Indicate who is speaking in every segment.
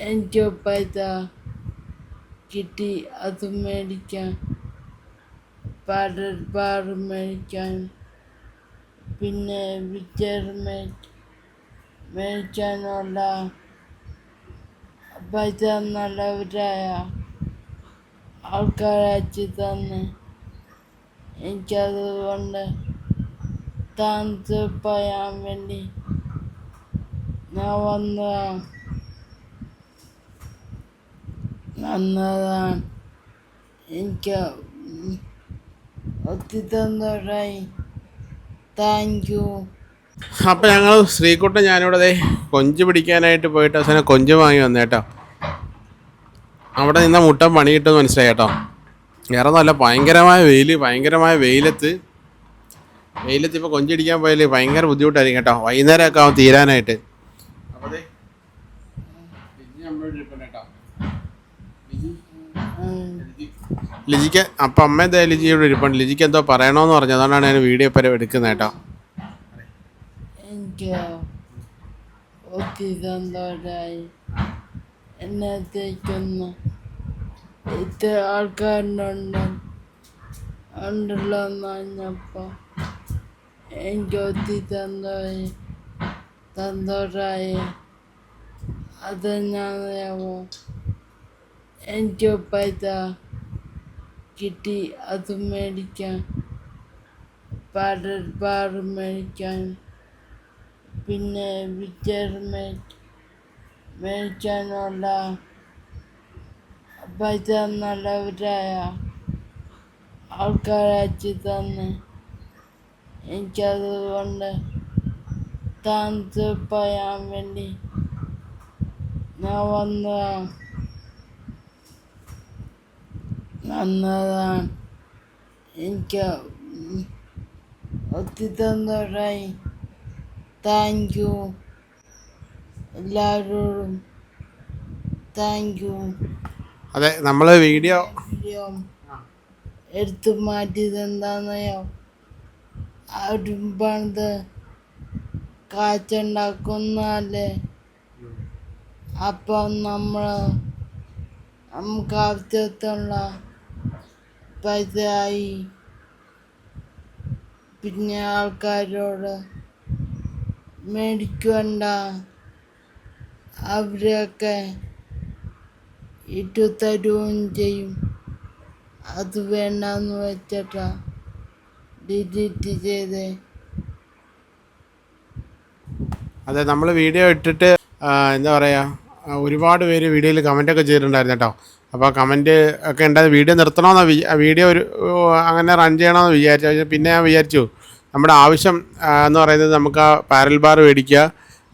Speaker 1: എനിക്ക് പൈസ കിട്ടി, അത് മേടിക്കാൻ, ബാർ മേടിക്കാൻ, പിന്നെ വിച്ചർ മേടിക്കാനുള്ള പൈസ നല്ലവരായ ആൾക്കാരയച്ചു തന്നെ. എനിക്കതുകൊണ്ട് താങ്ക്സ് പറയാൻ വേണ്ടി ഞാൻ വന്നതാണ്. എനിക്ക് ഒത്തിരി സന്തോഷമായി. Thank you.
Speaker 2: അപ്പം ഞങ്ങൾ ശ്രീകുട്ടൻ ഞാനിവിടെ കൊഞ്ച് പിടിക്കാനായിട്ട് പോയിട്ട് അവസാനം കൊഞ്ച് വാങ്ങി വന്നേട്ടോ. അവിടെ നിന്ന മുട്ടൻ പണി കിട്ടുമെന്ന് മനസ്സിലായി കേട്ടോ. വേറെ നല്ല ഭയങ്കരമായ വെയിലത്ത് ഇപ്പോൾ കൊഞ്ചടിക്കാൻ പോയാൽ ഭയങ്കര ബുദ്ധിമുട്ടായിരിക്കും കേട്ടോ. വൈകുന്നേരമൊക്കെ ആവും തീരാനായിട്ട്. അപ്പോൾ ലിജിക്ക് അപ്പം അമ്മ എന്താ ലിജിയോട് ഇരിപ്പുണ്ട്. ലിജിക്ക് എന്തോ പറയണമെന്ന് പറഞ്ഞു, അതുകൊണ്ടാണ് ഞാൻ വീഡിയോ പേരെ എടുക്കുന്നത് കേട്ടോ.
Speaker 1: എനിക്ക് ഒത്തിരി സന്തോഷമായി. എന്നത്തേക്കൊന്ന് ഇത്ര ആൾക്കാരുണ്ടല്ലോ എന്ന് പറഞ്ഞപ്പോൾ എനിക്ക് ഒത്തിരി സന്തോഷമായി. അത് ഞാനറിയാമോ, എനിക്ക് പൈസ കിട്ടി, അത് മേടിക്കാൻ, ബാർ മേടിക്കാൻ, പിന്നെ വിച്ചർ മേടിക്കാനുള്ള പൈസ നല്ലവരായ ആൾക്കാരയച്ചു തന്നെ. എനിക്കതുകൊണ്ട് താങ്ക്സ് പറയാൻ വേണ്ടി ഞാൻ വന്നതാണ്. എനിക്ക് ഒത്തിരി സന്തോഷമായി. താങ്ക് യു എല്ലാവരോടും. Thank you.
Speaker 2: അതെ, നമ്മൾ വീഡിയോ
Speaker 1: എടുത്തു മാറ്റിയത് എന്താണെന്നോ, ആരും പണിത് കാച്ചുണ്ടാക്കുന്നതല്ലേ. അപ്പം നമുക്ക് ആവശ്യത്തിനുള്ള പൈസയായി. പിന്നെ ആൾക്കാരോട് മേടിക്കണ്ട, അവരൊക്കെ ഇട്ടു തരുകയും ചെയ്യും. അത് വേണ്ടെന്ന് വെച്ചിട്ടാ ഡിലീറ്റ് ചെയ്തേ.
Speaker 2: അതെ, നമ്മൾ വീഡിയോ ഇട്ടിട്ട് എന്താ പറയുക, ഒരുപാട് പേര് വീഡിയോയിൽ കമൻറ്റൊക്കെ ചെയ്തിട്ടുണ്ടായിരുന്നു കേട്ടോ. അപ്പോൾ കമൻറ്റ് ഒക്കെ ഉണ്ടായത് വീഡിയോ നിർത്തണമെന്ന് വീഡിയോ അങ്ങനെ റൺ ചെയ്യണമെന്ന് വിചാരിച്ചു. പിന്നെ ഞാൻ വിചാരിച്ചു നമ്മുടെ ആവശ്യം എന്ന് പറയുന്നത് നമുക്ക് ആ പാരൽ ബാർ മേടിക്കുക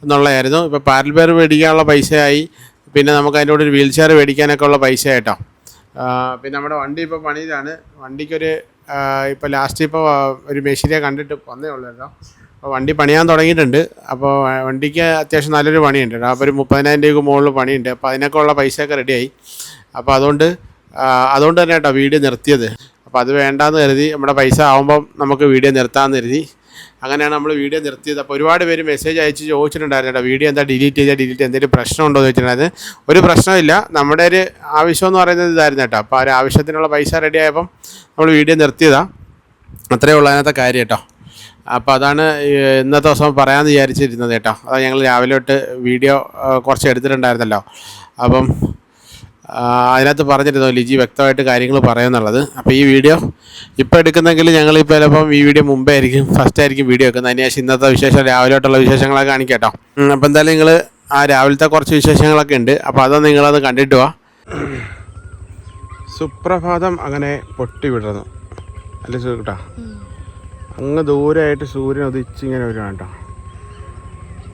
Speaker 2: എന്നുള്ളതായിരുന്നു. ഇപ്പോൾ പാരൽ ബാർ മേടിക്കാനുള്ള പൈസയായി. പിന്നെ നമുക്ക് അതിൻ്റെ കൂടെ ഒരു വീൽ ചെയർ മേടിക്കാനൊക്കെ ഉള്ള പൈസ കേട്ടോ. പിന്നെ നമ്മുടെ വണ്ടി ഇപ്പോൾ പണിയിലാണ്. വണ്ടിക്കൊരു ഇപ്പോൾ ലാസ്റ്റ് ഇപ്പോൾ ഒരു മെഷീനെ കണ്ടിട്ട് വന്നേ ഉള്ളൂ കേട്ടോ. അപ്പോൾ വണ്ടി പണിയാൻ തുടങ്ങിയിട്ടുണ്ട്. അപ്പോൾ വണ്ടിക്ക് അത്യാവശ്യം നല്ലൊരു പണിയുണ്ട്. അപ്പോൾ ഒരു 30,000 രൂപയ്ക്ക് മുകളിൽ പണിയുണ്ട്. അപ്പോൾ അതിനൊക്കെ ഉള്ള പൈസയൊക്കെ റെഡിയായി. അപ്പോൾ അതുകൊണ്ട് തന്നെ കേട്ടോ വീഡിയോ നിർത്തിയത്. അപ്പോൾ അത് വേണ്ടാന്ന് കരുതി, നമ്മുടെ പൈസ ആകുമ്പം നമുക്ക് വീഡിയോ നിർത്താമെന്ന് കരുതി. അങ്ങനെയാണ് നമ്മൾ വീഡിയോ നിർത്തിയത്. അപ്പോൾ ഒരുപാട് പേര് മെസ്സേജ് അയച്ച് ചോദിച്ചിട്ടുണ്ടായിരുന്നു കേട്ടോ, വീഡിയോ എന്താ ഡിലീറ്റ് എന്തെങ്കിലും പ്രശ്നമുണ്ടോ എന്ന് ചോദിച്ചിട്ടുണ്ടായിരുന്നു. ഒരു പ്രശ്നമില്ല. നമ്മുടെ ഒരു ആവശ്യം എന്ന് പറയുന്നത് ഇതായിരുന്നു കേട്ടോ. അപ്പോൾ ആ ഒരു ആവശ്യത്തിനുള്ള പൈസ റെഡി ആയപ്പം നമ്മൾ വീഡിയോ നിർത്തിയതാണ്. അത്രയേ ഉള്ളൂ അതിനകത്തെ കാര്യം കേട്ടോ. അപ്പോൾ അതാണ് ഇന്നത്തെ ദിവസം പറയാമെന്ന് വിചാരിച്ചിരുന്നത് കേട്ടോ. അത് ഞങ്ങൾ രാവിലെ തൊട്ട് വീഡിയോ കുറച്ച് എടുത്തിട്ടുണ്ടായിരുന്നല്ലോ. അപ്പം അതിനകത്ത് പറഞ്ഞിരുന്നു ലിജി വ്യക്തമായിട്ട് കാര്യങ്ങൾ പറയുമെന്നുള്ളത്. അപ്പോൾ ഈ വീഡിയോ ഇപ്പോൾ എടുക്കുന്നെങ്കിൽ ഞങ്ങളിപ്പോൾ ചിലപ്പം ഈ വീഡിയോ മുമ്പേ ആയിരിക്കും, ഫസ്റ്റ് ആയിരിക്കും വീഡിയോ വെക്കുന്നത്. അതിനുശേഷം ഇന്നത്തെ വിശേഷം രാവിലോട്ടുള്ള വിശേഷങ്ങളൊക്കെ കാണിക്കാം കേട്ടോ. അപ്പോൾ എന്തായാലും നിങ്ങൾ ആ രാവിലത്തെ കുറച്ച് വിശേഷങ്ങളൊക്കെ ഉണ്ട്. അപ്പോൾ അതൊന്ന് നിങ്ങളത് കണ്ടിട്ട് വാ. സുപ്രഭാതം അങ്ങനെ പൊട്ടി വിടുന്നു അല്ലേ കേട്ടോ. അങ്ങ് ദൂരമായിട്ട് സൂര്യൻ ഉദിച്ചിങ്ങനെ വരുവാണ് കേട്ടോ.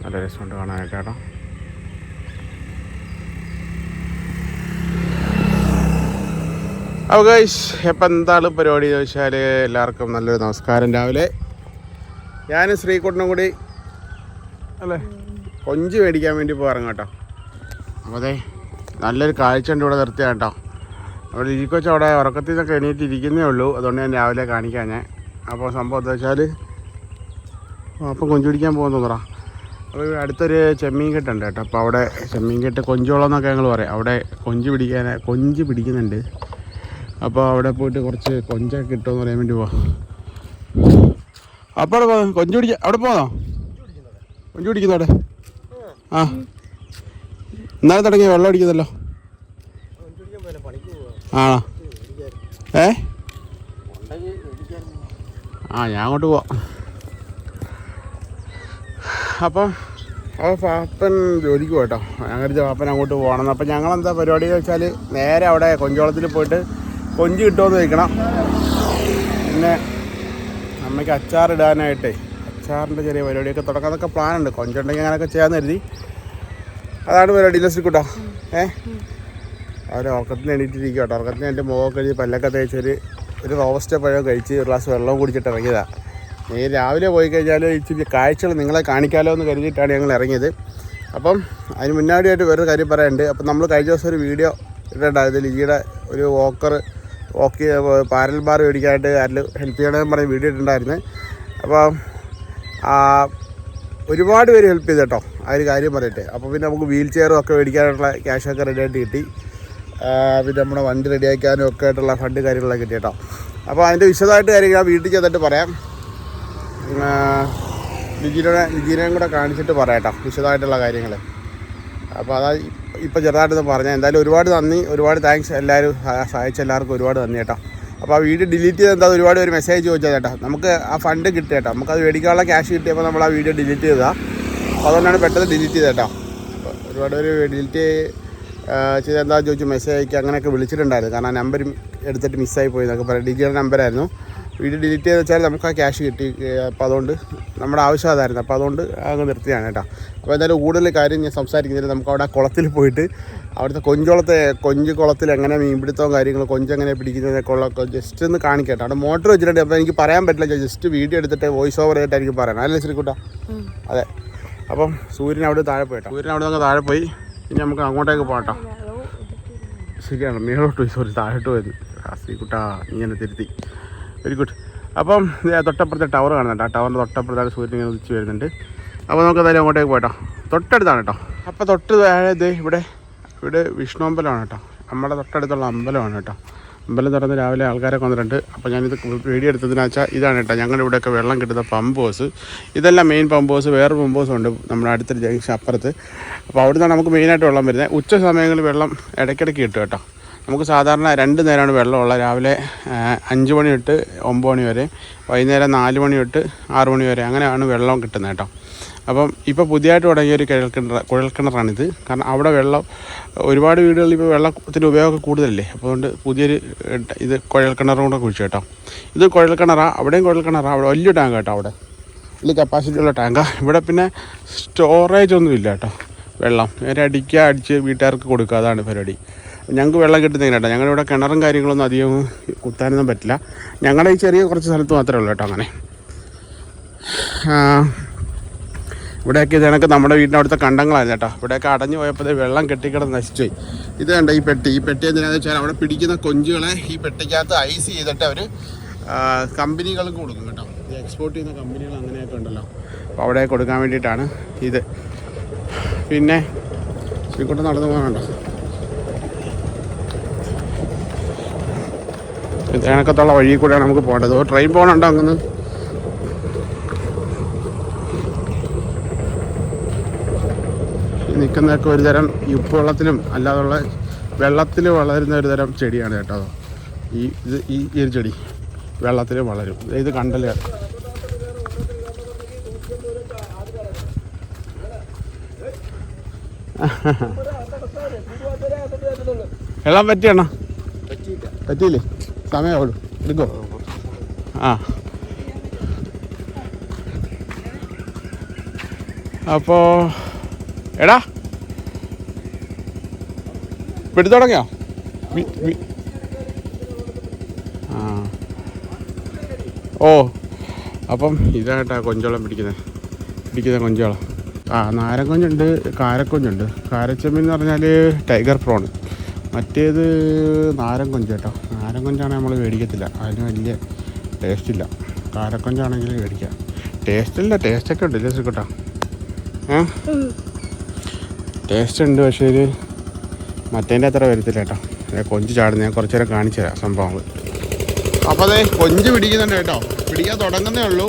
Speaker 2: നല്ല രസമുണ്ട് കാണാനായിട്ട് കേട്ടോ. അപ്പോൾ ഗൈസ്, എപ്പോൾ എന്താണ് പരിപാടി ചോദിച്ചാൽ എല്ലാവർക്കും നല്ലൊരു നമസ്കാരം. രാവിലെ ഞാനും ശ്രീകുട്ടനും കൂടി അല്ലേ കൊഞ്ച് മേടിക്കാൻ വേണ്ടി പോകാറും കേട്ടോ. അപ്പോൾ അതെ നല്ലൊരു കാഴ്ച ഉണ്ട് ഇവിടെ നിർത്തിയാണ് കേട്ടോ. അവിടെ ഇരിക്കൊച്ച അവിടെ ഉറക്കത്തിൽ നിന്നൊക്കെ എണീറ്റ് ഇരിക്കുന്നേ ഉള്ളൂ. അതുകൊണ്ട് ഞാൻ രാവിലെ കാണിക്കാൻ ഞാൻ. അപ്പോൾ സംഭവം എന്താ വെച്ചാൽ അപ്പം കൊഞ്ച് പിടിക്കാൻ പോകുന്നു പറ. അപ്പോൾ ഇവിടെ അടുത്തൊരു ചെമ്മീൻ കെട്ടുണ്ട് കേട്ടോ. അപ്പോൾ അവിടെ ചെമ്മീൻ കെട്ട് കൊഞ്ചോളം എന്നൊക്കെ ഞങ്ങൾ പറയാം. അവിടെ കൊഞ്ച് പിടിക്കുന്നുണ്ട്. അപ്പോൾ അവിടെ പോയിട്ട് കുറച്ച് കൊഞ്ചൊക്കെ കിട്ടുമെന്ന് പറയാൻ വേണ്ടി പോവാം. അപ്പോൾ അവിടെ പോകാം, കൊഞ്ച് പിടിക്കാം. അവിടെ പോകാം, കൊഞ്ച് പിടിക്കുന്നു അവിടെ. ആ ഇന്നലെ തുടങ്ങിയ വെള്ളം അടിക്കുന്നല്ലോ. ആണോ? ഞാൻ അങ്ങോട്ട് പോവാം. അപ്പം പാപ്പൻ ജോലിക്ക് പോട്ടോ. ഞങ്ങൾ പാപ്പൻ അങ്ങോട്ട് പോകണം. അപ്പം ഞങ്ങളെന്താ പരിപാടി എന്ന് വെച്ചാൽ നേരെ അവിടെ കൊഞ്ചോളത്തിൽ പോയിട്ട് കൊഞ്ച് കിട്ടുമെന്ന് ചോദിക്കണം. പിന്നെ അമ്മയ്ക്ക് അച്ചാറിടാനായിട്ടേ അച്ചാറിൻ്റെ ചെറിയ പരിപാടിയൊക്കെ തുടങ്ങാനൊക്കെ പ്ലാനുണ്ട്. കൊഞ്ചുണ്ടെങ്കിൽ അങ്ങനെയൊക്കെ ചെയ്യാമെന്ന് കരുതി. അതാണ് പരിപാടി. ഇല്ലസിക്കൂട്ടോ. അവർ ഉറക്കത്തിന് എണീറ്റിരിക്കും കേട്ടോ. ഉറക്കത്തിന് എൻ്റെ മുഖമൊക്കെ കഴിച്ച് പല്ലൊക്കെ തേച്ചൊരു റോസ്റ്റ് പഴം കഴിച്ച് ഒരു ഗ്ലാസ് വെള്ളം കുടിച്ചിട്ട് ഇറങ്ങിയതാണ്. രാവിലെ പോയി കഴിഞ്ഞാൽ ഇച്ചിരി കാഴ്ചകൾ നിങ്ങളെ കാണിക്കാമല്ലോ എന്ന് കരുതിയിട്ടാണ് ഞങ്ങൾ ഇറങ്ങിയത്. അപ്പം അതിന് മുന്നാടിയായിട്ട് വേറൊരു കാര്യം പറയാനുണ്ട്. അപ്പം നമ്മൾ കഴിഞ്ഞ ദിവസം ഒരു വീഡിയോ ഇട്ടിട്ടുണ്ടായിരുന്നു. ലിജിയുടെ ഒരു വോക്ക് പാരൽ ബാർ മേടിക്കാനായിട്ട് ആരിൽ ഹെൽപ്പ് ചെയ്യണമെന്ന് പറഞ്ഞ് വീഡിയോ ഇട്ടിട്ടുണ്ടായിരുന്നു. അപ്പം ഒരുപാട് പേര് ഹെൽപ്പ് ചെയ്ത് കേട്ടോ. ആ ഒരു കാര്യം പറയട്ടെ. അപ്പോൾ പിന്നെ നമുക്ക് വീൽ ചെയറും ഒക്കെ മേടിക്കാനുള്ള ക്യാഷൊക്കെ റെഡിയായിട്ട് കിട്ടി. പിന്നെ നമ്മുടെ വണ്ടി റെഡിയാക്കാനും ഒക്കെ ആയിട്ടുള്ള ഫണ്ട് കാര്യങ്ങളൊക്കെ കിട്ടി കേട്ടോ. അപ്പോൾ അതിൻ്റെ വിശദമായിട്ട് കാര്യം ഞാൻ വീട്ടിൽ ചെന്നിട്ട് പറയാം. ലിജീനെയും കൂടെ കാണിച്ചിട്ട് പറയാം കേട്ടോ വിശദമായിട്ടുള്ള കാര്യങ്ങൾ. അപ്പോൾ അതാ ഇപ്പോൾ ചെറുതായിട്ടൊന്ന് പറഞ്ഞാൽ. എന്തായാലും ഒരുപാട് നന്ദി, ഒരുപാട് താങ്ക്സ്. എല്ലാവരും സഹായിച്ച എല്ലാവർക്കും ഒരുപാട് നന്ദി കേട്ടോ. അപ്പോൾ ആ വീഡിയോ ഡിലീറ്റ് ചെയ്ത് എന്താ ഒരുപാട് ഒരു മെസ്സേജ് ചോദിച്ചത് കേട്ടോ. നമുക്ക് ആ ഫണ്ട് കിട്ടി കേട്ടോ. നമുക്കത് മേടിക്കാനുള്ള ക്യാഷ് കിട്ടിയപ്പോൾ നമ്മൾ ആ വീഡിയോ ഡിലീറ്റ് ചെയ്തതാണ്. അപ്പോൾ അതുകൊണ്ടാണ് പെട്ടെന്ന് ഡിലീറ്റ് ചെയ്തത് കേട്ടോ. അപ്പോൾ ഒരുപാട് പേര് ഡിലീറ്റ് ചെയ്ത് എന്താണെന്ന് ചോദിച്ചു മെസ്സേജ് അയക്കുക അങ്ങനെയൊക്കെ വിളിച്ചിട്ടുണ്ടായിരുന്നു. കാരണം ആ നമ്പർ എടുത്തിട്ട് മിസ്സായി പോയി എന്നൊക്കെ പറയാം. ഡിജിയുടെ നമ്പറായിരുന്നു. വീഡിയോ ഡിലീറ്റ് ചെയ്ത് വെച്ചാൽ നമുക്ക് ആ ക്യാഷ് കിട്ടി. അപ്പോൾ അതുകൊണ്ട് നമ്മുടെ ആവശ്യം അതായിരുന്നു. അപ്പോൾ അതുകൊണ്ട് അങ്ങ് നിർത്തിയാണ് കേട്ടോ. അപ്പോൾ എന്തായാലും കൂടുതൽ കാര്യം ഞാൻ സംസാരിക്കുന്നില്ല. നമുക്ക് അവിടെ ആ കുളത്തിൽ പോയിട്ട് അവിടുത്തെ കൊഞ്ച് കുളത്തിൽ എങ്ങനെ മീൻപിടുത്തവും കാര്യങ്ങളും കൊഞ്ചെങ്ങനെ പിടിക്കുന്നതൊക്കെ ഉള്ള ജസ്റ്റ് ഒന്ന് കാണിക്കട്ടെ. അവിടെ മോട്ടർ വെച്ചിട്ടുണ്ട്. അപ്പോൾ എനിക്ക് പറയാൻ പറ്റില്ല. ജസ്റ്റ് വീഡിയോ എടുത്തിട്ട് വോയിസ് ഓവർ ചെയ്തിട്ടായിരിക്കും പറയണം. അല്ലേ ശ്രീകുട്ടാ? അതെ. അപ്പം സൂര്യൻ അവിടെ താഴെ പോയിട്ടോ. സൂര്യൻ അവിടെ നിന്ന് താഴെ പോയി. ഇനി നമുക്ക് അങ്ങോട്ടേക്ക് പോകട്ടോ. ശരിയാണ്, മേലോട്ട് പോയി. സോറി, താഴോട്ട് പോയത്. ശ്രീകുട്ടാ നീ എന്നെ തിരുത്തി. Very good. അപ്പം തൊട്ടപ്പുറത്തെ ടവർ കാണുന്നുണ്ട്. ആ ടവറിൻ്റെ തൊട്ടപ്പുറത്താണ് സൂര്യൻ ഇങ്ങനെ ഉദിച്ച് വരുന്നുണ്ട്. അപ്പോൾ നമുക്ക് എന്തായാലും അങ്ങോട്ടേക്ക് പോയിട്ടോ. തൊട്ടടുത്താണ് കേട്ടോ. അപ്പോൾ തൊട്ട് താഴെ ഇവിടെ വിഷ്ണു അമ്പലമാണ് കേട്ടോ. നമ്മുടെ തൊട്ടടുത്തുള്ള അമ്പലമാണ് കേട്ടോ. അമ്പലം തുറന്ന് രാവിലെ ആൾക്കാരൊക്കെ വന്നിട്ടുണ്ട്. അപ്പോൾ ഞാനിത് വീഡിയോ എടുത്തതിനാ വെച്ചാൽ ഇതാണ് കേട്ടോ ഞങ്ങളുടെ ഇവിടെയൊക്കെ വെള്ളം കിട്ടുന്ന പമ്പ് ഹൗസ്. ഇതെല്ലാം മെയിൻ പമ്പ് ഹൗസ്. വേറെ പമ്പ് ഹൗസ് ഉണ്ട് നമ്മുടെ അടുത്തൊരു ജംഗ്ഷൻ അപ്പുറത്ത്. അപ്പോൾ അവിടെ നിന്നാണ് നമുക്ക് മെയിനായിട്ട് വെള്ളം വരുന്നത്. ഉച്ച സമയങ്ങളിൽ വെള്ളം ഇടയ്ക്കിടയ്ക്ക് കിട്ടും കേട്ടോ. നമുക്ക് സാധാരണ 2 നേരമാണ് വെള്ളമുള്ളത്. രാവിലെ 5 മണി തൊട്ട് 9 മണി വരെ, വൈകുന്നേരം 4 മണി തൊട്ട് 6 മണി വരെ, അങ്ങനെയാണ് വെള്ളം കിട്ടുന്നത് കേട്ടോ. അപ്പം ഇപ്പോൾ പുതിയതായിട്ട് തുടങ്ങിയൊരു കുഴൽക്കിണറാണിത്. കാരണം അവിടെ വെള്ളം ഒരുപാട് വീടുകളിൽ ഇപ്പോൾ വെള്ളത്തിൻ്റെ ഉപയോഗം കൂടുതലല്ലേ. അപ്പോൾ അതുകൊണ്ട് പുതിയൊരു ഇത് കുഴൽക്കിണറും കൂടെ കുഴിച്ചു കേട്ടോ. ഇത് കുഴൽക്കിണറാണ്. അവിടെയും കുഴൽക്കിണറാണ്. അവിടെ വലിയ ടാങ്ക് കേട്ടോ. അവിടെ വലിയ കപ്പാസിറ്റിയുള്ള ടാങ്കാണ്. ഇവിടെ പിന്നെ സ്റ്റോറേജ് ഒന്നും ഇല്ല കേട്ടോ. വെള്ളം നേരെ അടിച്ച് വീട്ടുകാർക്ക് കൊടുക്കുക, അതാണ് പരിപാടി. ഞങ്ങൾക്ക് വെള്ളം കിട്ടുന്നില്ല കേട്ടോ. ഞങ്ങളിവിടെ കിണറും കാര്യങ്ങളൊന്നും അധികം കുത്താനൊന്നും പറ്റില്ല. ഞങ്ങളുടെ ഈ ചെറിയ കുറച്ച് സ്ഥലത്ത് മാത്രമേ ഉള്ളൂ കേട്ടോ. അങ്ങനെ ഇവിടെയൊക്കെ ഇത് കണക്ക് നമ്മുടെ വീടിൻ്റെ അവിടുത്തെ കണ്ടങ്ങളായിരുന്നു കേട്ടോ. ഇവിടെയൊക്കെ അടഞ്ഞു പോയപ്പോൾ വെള്ളം കെട്ടിക്കിടന്ന് നശിച്ചു പോയി. ഇത് കണ്ട ഈ പെട്ടി എന്തിനാണെന്ന് വെച്ചാൽ അവിടെ പിടിക്കുന്ന കൊഞ്ചുകളെ ഈ പെട്ടിക്കകത്ത് ഐസ് ചെയ്തിട്ട് അവർ കമ്പനികൾക്ക് കൊടുക്കും കേട്ടോ. ഇത് എക്സ്പോർട്ട് ചെയ്യുന്ന കമ്പനികൾ അങ്ങനെയൊക്കെ ഉണ്ടല്ലോ. അപ്പോൾ അവിടെ കൊടുക്കാൻ വേണ്ടിയിട്ടാണ് ഇത്. പിന്നെ ശ്രീകുട്ടം നടന്നു പോകാനുണ്ടോ? ഇത് കണക്കത്തുള്ള വഴി കൂടെയാണ് നമുക്ക് പോകേണ്ടത്. ട്രെയിൻ പോകണുണ്ടോ? അങ്ങനെ നിൽക്കുന്നതൊക്കെ ഒരു തരം ഈ ഉപ്പ് വെള്ളത്തിലും അല്ലാതുള്ള വെള്ളത്തിൽ വളരുന്ന ഒരു തരം ചെടിയാണ് കേട്ടോ. ഈ ഒരു ചെടി വെള്ളത്തിൽ വളരും. ഇത് കണ്ടൽ വെള്ളം പറ്റിയണ്ണ? പറ്റിയില്ലേ? സമയമാവുള്ളൂ, എടുക്കോ? അപ്പോൾ എടാ പിടിച്ചു തുടങ്ങിയോ? അപ്പം ഇതായിട്ടാ കൊഞ്ചോളം പിടിക്കുന്ന കൊഞ്ചോളം. നാരക്കൊഞ്ചുണ്ട്, കാരക്കൊഞ്ചുണ്ട്. കാരച്ചെമ്മീൻ എന്ന് പറഞ്ഞാൽ ടൈഗർ പ്രോൺ. മറ്റേത് നാരൻകൊഞ്ച് കേട്ടോ. നാരൻകൊഞ്ചാണെങ്കിൽ നമ്മൾ മേടിക്കത്തില്ല, അതിന് വലിയ ടേസ്റ്റില്ല. കാരക്കൊഞ്ചാണെങ്കിൽ മേടിക്കാം. ടേസ്റ്റൊക്കെ ഉണ്ട്. ജസ്റ്റ് കേട്ടോ, ടേസ്റ്റ് ഉണ്ട്, പക്ഷേ ഇത് മറ്റേൻ്റെ അത്ര വരത്തില്ല കേട്ടോ. കൊഞ്ച് ചാടുന്ന ഞാൻ കുറച്ച് നേരം കാണിച്ചു തരാം സംഭവങ്ങൾ. അപ്പോൾ അതെ കൊഞ്ച് പിടിക്കുന്നുണ്ട് കേട്ടോ, പിടിക്കാൻ തുടങ്ങുന്നേ ഉള്ളൂ.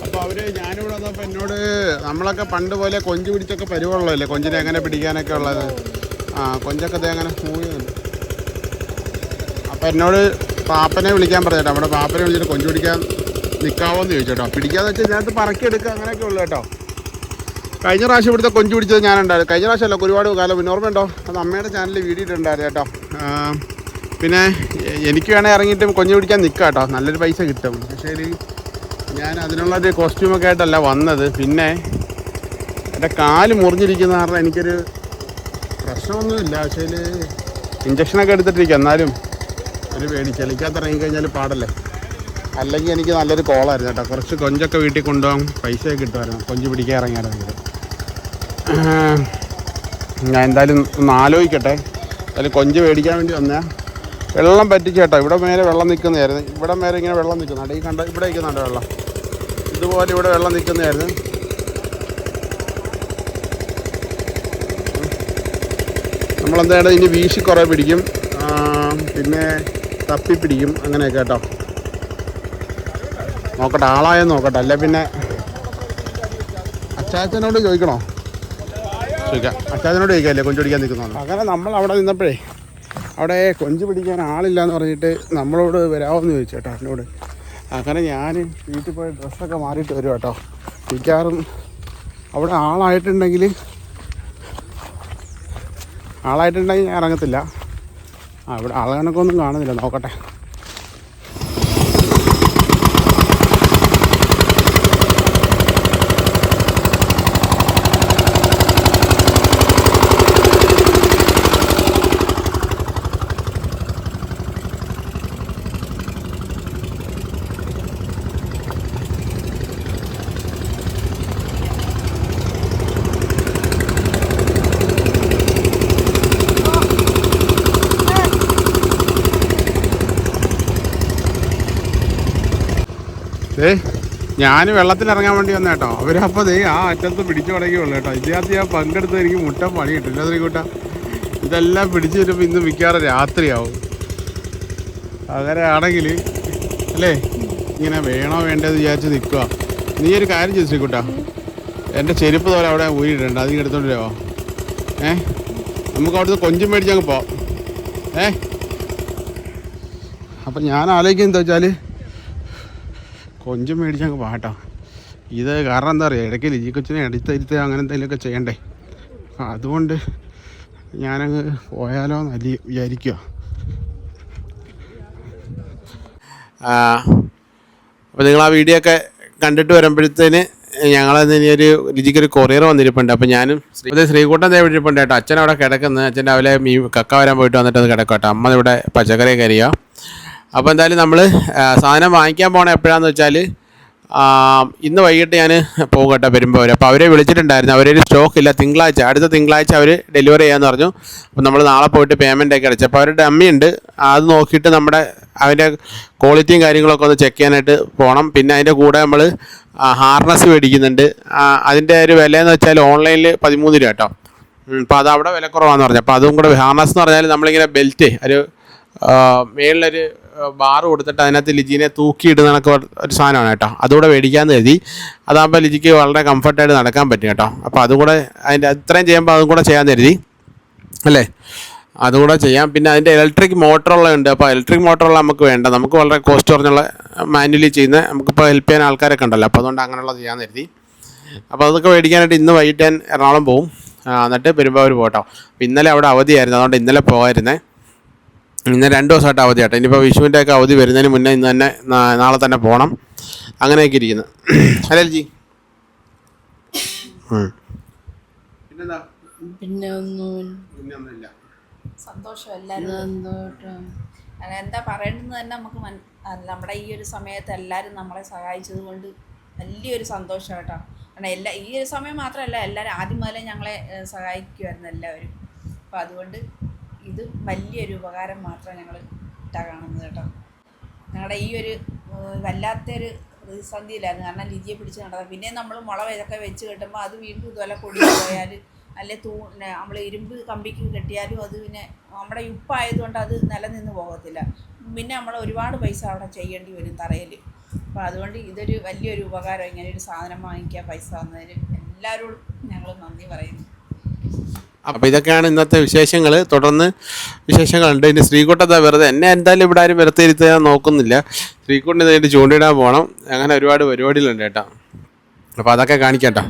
Speaker 2: അപ്പോൾ അവർ ഞാനിവിടെ വന്നപ്പോൾ എന്നോട് നമ്മളൊക്കെ പണ്ട് പോലെ കൊഞ്ച് പിടിച്ചൊക്കെ പരിവുള്ളതല്ലേ, കൊഞ്ചിനെ എങ്ങനെ പിടിക്കാനൊക്കെ ഉള്ളത്. കൊഞ്ചൊക്കെ അതേ അങ്ങനെ മൂവ് ചെയ്യുന്നുണ്ട്. അപ്പോൾ എന്നോട് പാപ്പനെ വിളിക്കാൻ പറഞ്ഞു കേട്ടോ. അവിടെ പാപ്പനെ വിളിച്ചിട്ട് കൊഞ്ച് പിടിക്കാൻ നിൽക്കാവോ എന്ന് ചോദിച്ചു കേട്ടോ. പിടിക്കാന്ന് വെച്ചാൽ ഇതിനകത്ത് പറക്കിയെടുക്കുക അങ്ങനെയൊക്കെ ഉള്ളു കേട്ടോ. കഴിഞ്ഞ പ്രാവശ്യം ഇവിടുത്തെ കൊഞ്ച് പിടിച്ചത് ഞാനുണ്ടായിരുന്നു. കഴിഞ്ഞ പ്രാവശ്യമല്ല, ഒരുപാട് കാലം മുന്നേ. ഓർമ്മയുണ്ടോ? അത് അമ്മയുടെ ചാനലിൽ വീഡിയോ ഇട്ടുണ്ടായിരുന്നു കേട്ടോ. പിന്നെ എനിക്ക് വേണേൽ ഇറങ്ങിയിട്ടും കൊഞ്ച് പിടിക്കാൻ നിൽക്കാം കേട്ടോ, നല്ലൊരു പൈസ കിട്ടും. പക്ഷേ ഞാൻ അതിനുള്ളൊരു കോസ്റ്റ്യൂമൊക്കെ ആയിട്ടല്ല വന്നത്. പിന്നെ എൻ്റെ കാല് മുറിഞ്ഞിരിക്കുന്ന കാരണം എനിക്കൊരു പ്രശ്നമൊന്നുമില്ല. പക്ഷേ ഇഞ്ചക്ഷനൊക്കെ എടുത്തിട്ടിരിക്കുക, എന്നാലും ഒരു പേടി. ചെളിക്കകത്ത് ഇറങ്ങിക്കഴിഞ്ഞാൽ പാടല്ലേ. അല്ലെങ്കിൽ എനിക്ക് നല്ലൊരു കോളായിരുന്നു കേട്ടോ. കുറച്ച് കൊഞ്ചൊക്കെ വീട്ടിൽ കൊണ്ടുപോകാൻ പൈസയൊക്കെ കിട്ടുമായിരുന്നു കൊഞ്ച് പിടിക്കാൻ ഇറങ്ങിയായിരുന്നെങ്കിൽ. ഞാൻ എന്തായാലും ഒന്ന് ആലോചിക്കട്ടെ. അതിൽ കൊഞ്ച് മേടിക്കാൻ വേണ്ടി വന്നേ. വെള്ളം പറ്റിച്ച് കേട്ടോ. ഇവിടെ മേലെ വെള്ളം നിൽക്കുന്നതായിരുന്നു. ഇവിടെ മേലെ ഇങ്ങനെ വെള്ളം നിൽക്കുന്നുണ്ട്. ഈ കണ്ട ഇവിടെ നിൽക്കുന്നുണ്ട് വെള്ളം. ഇതുപോലെ ഇവിടെ വെള്ളം നിൽക്കുന്നതായിരുന്നു. നമ്മളെന്താണ് ഇനി വീശി കുറേ പിടിക്കും, പിന്നെ തപ്പി പിടിക്കും, അങ്ങനെയൊക്കെ കേട്ടോ. നോക്കട്ടെ, ആളായെന്ന് നോക്കട്ടെ. അല്ല പിന്നെ അച്ചാച്ചനോട് ചോദിക്കണോ? ചോദിക്കാം, അച്ചാച്ചനോട് ചോദിക്കാമല്ലേ കൊഞ്ച് പിടിക്കാൻ നിൽക്കുന്നതാണ്. അങ്ങനെ നമ്മൾ അവിടെ നിന്നപ്പോഴേ അവിടെ കൊഞ്ച് പിടിക്കാൻ ആളില്ല എന്ന് പറഞ്ഞിട്ട് നമ്മളോട് വരാമെന്ന് ചോദിച്ചു കേട്ടോ എന്നോട്. അങ്ങനെ ഞാൻ വീട്ടിൽ പോയി ഡ്രസ്സൊക്കെ മാറിയിട്ട് വരും കേട്ടോ. മിക്കവാറും അവിടെ ആളായിട്ടുണ്ടെങ്കിൽ ഞാൻ ഇറങ്ങത്തില്ല. ഇവിടെ ആളെ കണക്കൊന്നും കാണുന്നില്ല, നോക്കട്ടെ. ഞാൻ വെള്ളത്തിലിറങ്ങാൻ വേണ്ടി വന്ന കേട്ടോ. അവരപ്പോൾ ആ അറ്റത്ത് പിടിച്ചു തുടങ്ങിയുള്ളൂ കേട്ടോ. ഇതിനകത്ത് ഞാൻ പങ്കെടുത്ത് എനിക്ക് മുട്ട പണി കിട്ടില്ല ശ്രീകൂട്ട. ഇതെല്ലാം പിടിച്ചു വരുമ്പോൾ ഇന്ന് മിക്കവാറും രാത്രിയാവും. അങ്ങനെയാണെങ്കിൽ അല്ലേ ഇങ്ങനെ വേണോ വേണ്ടതെന്ന് വിചാരിച്ച് നിൽക്കുക. നീ ഒരു കാര്യം ചെയ്തു ശ്രീകൂട്ട, എൻ്റെ ചെരുപ്പ് തോലെ അവിടെ ഊരിയിട്ടുണ്ട്, അതിന് എടുത്തോണ്ട് വരുമോ? നമുക്ക് അവിടുന്ന് കൊഞ്ചും മേടിച്ചങ്ങ് പോവാം. അപ്പം ഞാൻ ആലോചിക്കുന്നത് എന്താ വെച്ചാൽ കൊഞ്ചും മേടിച്ചങ്ങ് പാട്ടോ. ഇത് കാരണം എന്താ പറയുക, ഇടയ്ക്ക് ലിജി കൊച്ചിനെ എടുത്തിരുത്ത് അങ്ങനെ എന്തെങ്കിലുമൊക്കെ ചെയ്യണ്ടേ. അതുകൊണ്ട് ഞാനങ്ങ് പോയാലോ എന്ന് വിചാരിക്കുക. അപ്പോൾ നിങ്ങൾ ആ വീഡിയോ ഒക്കെ കണ്ടിട്ട് വരുമ്പോഴത്തേന് ഞങ്ങളന്ന് ഇനിയൊരു രുചിക്കൊരു കൊറിയർ വന്നിരിപ്പുണ്ട്. അപ്പോൾ ഞാനും ശ്രീകൂട്ടൻ ദേ വിട്ടിരിപ്പുണ്ട് കേട്ടോ. അച്ഛൻ അവിടെ കിടക്കുന്നത്. അച്ഛൻ രാവിലെ കക്ക വരാൻ പോയിട്ട് വന്നിട്ട് അത് കിടക്കും കേട്ടോ. അമ്മ ഇവിടെ പച്ചക്കറിയൊക്കെ അരിയുക. അപ്പോൾ എന്തായാലും നമ്മൾ സാധനം വാങ്ങിക്കാൻ പോകണം എപ്പോഴാണെന്ന് വെച്ചാൽ ഇന്ന് വൈകിട്ട് ഞാൻ പോകും കേട്ടോ വരുമ്പോൾ. അപ്പോൾ അവരെ വിളിച്ചിട്ടുണ്ടായിരുന്നു. അവരൊരു സ്റ്റോക്ക് ഇല്ല, അടുത്ത തിങ്കളാഴ്ച അവർ ഡെലിവറി ചെയ്യാമെന്ന് പറഞ്ഞു. അപ്പോൾ നമ്മൾ നാളെ പോയിട്ട് പേയ്മെൻറ്റൊക്കെ അടച്ചു. അപ്പോൾ അവരുടെ ഡമ്മിയുണ്ട്, അത് നോക്കിയിട്ട് അതിൻ്റെ ക്വാളിറ്റിയും കാര്യങ്ങളൊക്കെ ഒന്ന് ചെക്ക് ചെയ്യാനായിട്ട് പോകണം. പിന്നെ അതിൻ്റെ കൂടെ നമ്മൾ ഹാർനസ് മേടിക്കുന്നുണ്ട്. അതിൻ്റെ ഒരു വിലയെന്ന് വെച്ചാൽ ഓൺലൈനിൽ 13 രൂപ കേട്ടോ. അപ്പോൾ അത് അവിടെ വില കുറവാണെന്ന് പറഞ്ഞു. അപ്പോൾ അതും കൂടെ ഹാർനസ് എന്ന് പറഞ്ഞാൽ നമ്മളിങ്ങനെ ബെൽറ്റ് ഒരു മേളിലൊരു ബാറ് കൊടുത്തിട്ട് അതിനകത്ത് ലിജിനെ തൂക്കിയിടുന്ന കണക്ക് ഒരു സാധനമാണ് കേട്ടോ. അതുകൂടെ മേടിക്കാമെന്ന് കരുതി. അതാകുമ്പോൾ ലിജിക്ക് വളരെ കംഫർട്ടായിട്ട് നടക്കാൻ പറ്റും കേട്ടോ. അപ്പോൾ അതുകൂടെ അതിൻ്റെ അത്രയും ചെയ്യുമ്പോൾ അതും കൂടെ ചെയ്യാൻ കരുതി അല്ലേ, അതുകൂടെ ചെയ്യാം. പിന്നെ അതിൻ്റെ ഇലക്ട്രിക് മോട്ടറുള്ള ഉണ്ട്. അപ്പോൾ ഇലക്ട്രിക് മോട്ടറുള്ള നമുക്ക് വേണ്ട, നമുക്ക് വളരെ കോസ്റ്റ് കുറഞ്ഞുള്ള മാനുവലി ചെയ്യുന്ന നമുക്കിപ്പോൾ ഹെൽപ്പ് ചെയ്യാൻ ആൾക്കാരൊക്കെ ഉണ്ടല്ലോ. അപ്പോൾ അതുകൊണ്ട് അങ്ങനെയുള്ള ചെയ്യാൻ കരുതി. അപ്പോൾ അതൊക്കെ മേടിക്കാനായിട്ട് ഇന്ന് വൈകിട്ട് ഞാൻ എറണാകുളം പോകും. എന്നിട്ട് പെരുമ്പാവൂർ പോകട്ടോ. അപ്പോൾ ഇന്നലെ അവിടെ അവധിയായിരുന്നു, അതുകൊണ്ട് ഇന്നലെ പോകാതിരുന്നേ. ഇന്ന് 2 ദിവസമായിട്ട് അവധി കേട്ടോ. ഇനിയിപ്പോൾ വിഷുവിൻ്റെ ഒക്കെ അവധി വരുന്നതിന് മുന്നേ ഇന്ന് തന്നെ നാളെ തന്നെ പോകണം. അങ്ങനെയൊക്കെ ഇരിക്കുന്നു അല്ലേ ജി? പിന്നെന്താ?
Speaker 1: പിന്നെ
Speaker 2: ഒന്നുമില്ല.
Speaker 3: സന്തോഷം എല്ലാവരും. എന്താ പറയേണ്ടതെന്ന് തന്നെ നമുക്ക് നമ്മുടെ ഈ ഒരു സമയത്ത് എല്ലാവരും നമ്മളെ സഹായിച്ചത് കൊണ്ട് വലിയൊരു സന്തോഷം കേട്ടോ. കാരണം ഈ ഒരു സമയം മാത്രമല്ല, എല്ലാവരും ആദ്യം മുതലേ ഞങ്ങളെ സഹായിക്കുമായിരുന്നു എല്ലാവരും. അപ്പോൾ അതുകൊണ്ട് ഇത് വലിയൊരു ഉപകാരം മാത്രം ഞങ്ങൾ ഇട്ടാ കാണുന്നത് കേട്ടോ. ഞങ്ങളുടെ ഈ ഒരു വല്ലാത്തൊരു പ്രതിസന്ധിയിലായിരുന്നു. കാരണം ലിജിയെ പിടിച്ച് നടന്നത്. പിന്നെ നമ്മൾ മുള ഇതൊക്കെ വെച്ച് കെട്ടുമ്പോൾ അത് വീണ്ടും ഇതുപോലെ പൊടിഞ്ഞു പോയാൽ അല്ലെ നമ്മൾ ഇരുമ്പ് കമ്പിക്ക് കെട്ടിയാലും അത് പിന്നെ നമ്മുടെ ഉപ്പായതുകൊണ്ട് അത് നിലനിന്ന് പോകത്തില്ല. പിന്നെ നമ്മൾ ഒരുപാട് പൈസ അവിടെ ചെയ്യേണ്ടി വരും തറയിൽ. അപ്പോൾ അതുകൊണ്ട് ഇതൊരു വലിയൊരു ഉപകാരം, ഇങ്ങനെ ഒരു സാധനം വാങ്ങിക്കുക പൈസ തന്നതിന് എല്ലാവരോടും ഞങ്ങൾ നന്ദി പറയുന്നു.
Speaker 2: അപ്പോൾ ഇതൊക്കെയാണ് ഇന്നത്തെ വിശേഷങ്ങൾ. തുടർന്ന് വിശേഷങ്ങളുണ്ട്. ഇനി ശ്രീകുട്ടത്തെ വെറുതെ എന്നെ എന്തായാലും ഇവിടെ ആരും വെറുതെ ഞാൻ നോക്കുന്നില്ല. ശ്രീകുട്ടിന് ഇതിൻ്റെ ചൂണ്ടിടാൻ പോകണം. അങ്ങനെ ഒരുപാട് പരിപാടികളുണ്ട് കേട്ടോ. അപ്പോൾ അതൊക്കെ കാണിക്കട്ടോ.